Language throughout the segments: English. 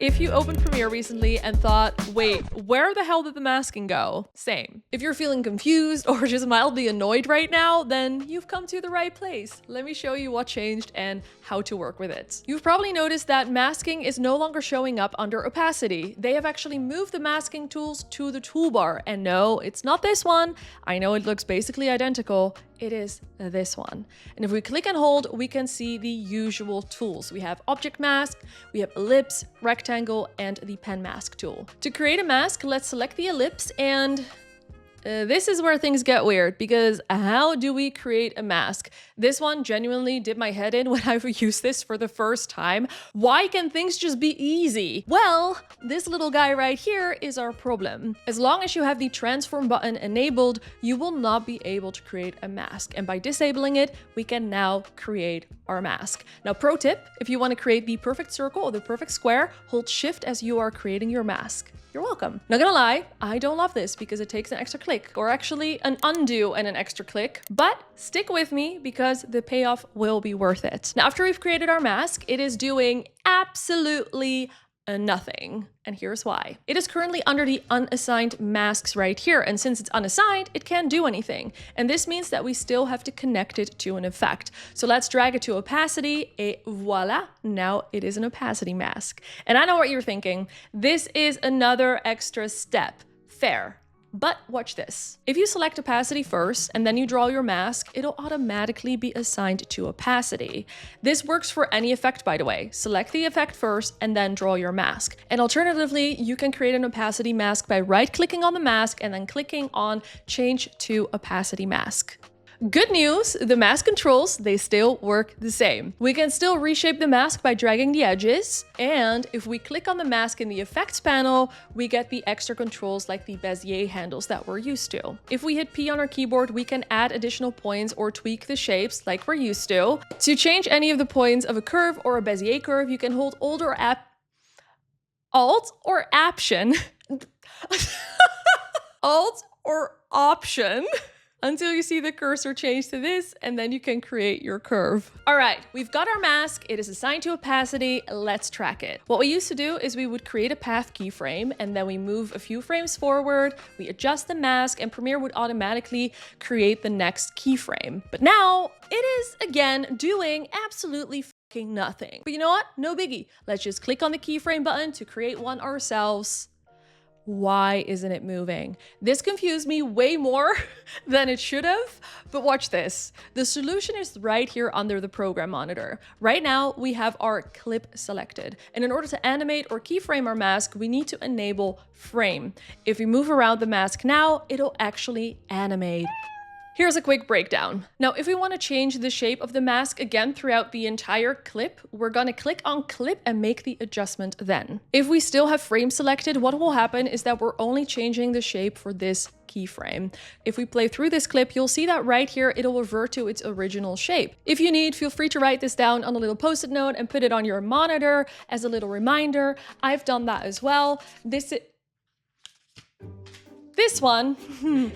If you opened Premiere recently and thought, wait, where the hell did the masking go? Same. If you're feeling confused or just mildly annoyed right now, then you've come to the right place. Let me show you what changed and how to work with it. You've probably noticed that masking is no longer showing up under opacity. They have actually moved the masking tools to the toolbar. And no, it's not this one. I know it looks basically identical. It is this one. And if we click and hold, we can see the usual tools. We have object mask, we have ellipse, rectangle, and the pen mask tool. To create a mask, let's select the ellipse, and this is where things get weird, because how do we create a mask? This one genuinely did my head in when I used this for the first time. Why can things just be easy? Well, this little guy right here is our problem. As long as you have the transform button enabled, you will not be able to create a mask. And by disabling it, we can now create our mask. Now, pro tip, if you want to create the perfect circle or the perfect square, hold Shift as you are creating your mask. You're welcome. Not gonna lie, I don't love this because it takes an extra click, or actually an undo and an extra click, but stick with me because the payoff will be worth it. Now, after we've created our mask, it is doing absolutely nothing. And here's why. It is currently under the unassigned masks right here. And since it's unassigned, it can't do anything. And this means that we still have to connect it to an effect. So let's drag it to opacity, et voila, now it is an opacity mask. And I know what you're thinking. This is another extra step. Fair. But watch this. If you select opacity first and then you draw your mask, it'll automatically be assigned to opacity. This works for any effect, by the way. Select the effect first and then draw your mask. And alternatively, you can create an opacity mask by right-clicking on the mask and then clicking on Change to Opacity Mask. Good news, the mask controls, they still work the same. We can still reshape the mask by dragging the edges, and if we click on the mask in the effects panel, we get the extra controls like the Bezier handles that we're used to. If we hit P on our keyboard, we can add additional points or tweak the shapes like we're used to. To change any of the points of a curve or a Bezier curve, you can hold Alt or Option. Alt or Option. Until you see the cursor change to this, and then you can create your curve. All right, we've got our mask. It is assigned to opacity. Let's track it. What we used to do is we would create a path keyframe, and then we move a few frames forward, we adjust the mask, and Premiere would automatically create the next keyframe. But now it is, again, doing absolutely fucking nothing. But you know what? No biggie. Let's just click on the keyframe button to create one ourselves. Why isn't it moving? This confused me way more than it should have, but watch this. The solution is right here under the program monitor. Right now, we have our clip selected. And in order to animate or keyframe our mask, we need to enable frame. If we move around the mask now, it'll actually animate. Here's a quick breakdown. Now, if we want to change the shape of the mask again throughout the entire clip, we're going to click on clip and make the adjustment then. If we still have frame selected, what will happen is that we're only changing the shape for this keyframe. If we play through this clip, you'll see that right here, it'll revert to its original shape. If you need, feel free to write this down on a little post-it note and put it on your monitor as a little reminder. I've done that as well. This one,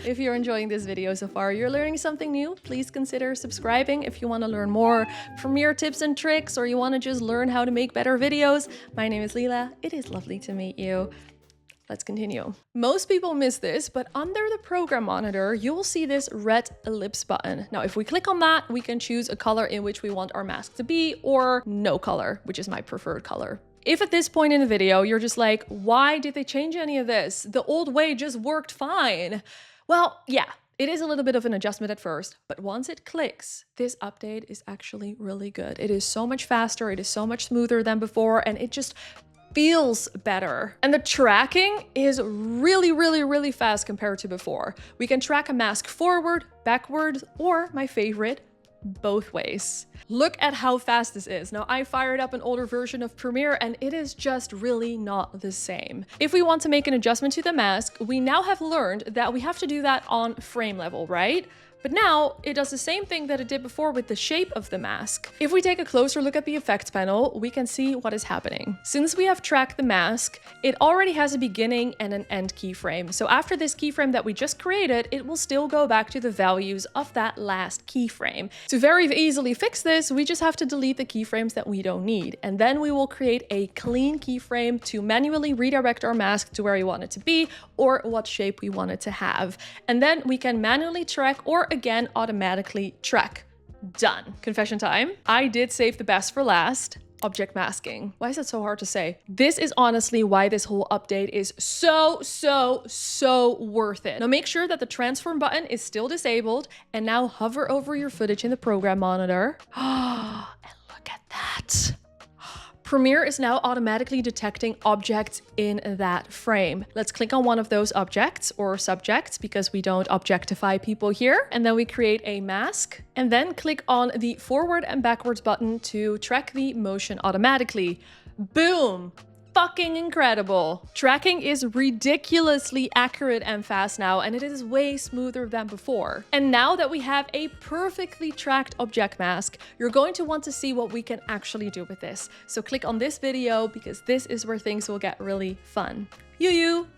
if you're enjoying this video so far, you're learning something new, please consider subscribing if you want to learn more Premiere tips and tricks, or you want to just learn how to make better videos. My name is Lila. It is lovely to meet you. Let's continue. Most people miss this, but under the program monitor, you will see this red ellipse button. Now, if we click on that, we can choose a color in which we want our mask to be, or no color, which is my preferred color. If at this point in the video, you're just like, why did they change any of this? The old way just worked fine. Well, yeah, it is a little bit of an adjustment at first, but once it clicks, this update is actually really good. It is so much faster, it is so much smoother than before, and it just feels better. And the tracking is really fast compared to before. We can track a mask forward, backwards, or my favorite, both ways. Look at how fast this is. Now, I fired up an older version of Premiere and it is just really not the same. If we want to make an adjustment to the mask, we now have learned that we have to do that on frame level, right? But now it does the same thing that it did before with the shape of the mask. If we take a closer look at the effects panel, we can see what is happening. Since we have tracked the mask, it already has a beginning and an end keyframe. So after this keyframe that we just created, it will still go back to the values of that last keyframe. To very easily fix this, we just have to delete the keyframes that we don't need. And then we will create a clean keyframe to manually redirect our mask to where we want it to be or what shape we want it to have. And then we can manually track or again automatically track. Done. Confession time. I did save the best for last. Object masking. Why is that so hard to say? This is honestly why this whole update is so worth it. Now make sure that the transform button is still disabled and now hover over your footage in the program monitor. And look at that. Premiere is now automatically detecting objects in that frame. Let's click on one of those objects or subjects because we don't objectify people here. And then we create a mask and then click on the forward and backwards button to track the motion automatically. Boom! Fucking incredible. Tracking is ridiculously accurate and fast now, and it is way smoother than before. And now that we have a perfectly tracked object mask, you're going to want to see what we can actually do with this. So click on this video because this is where things will get really fun. You.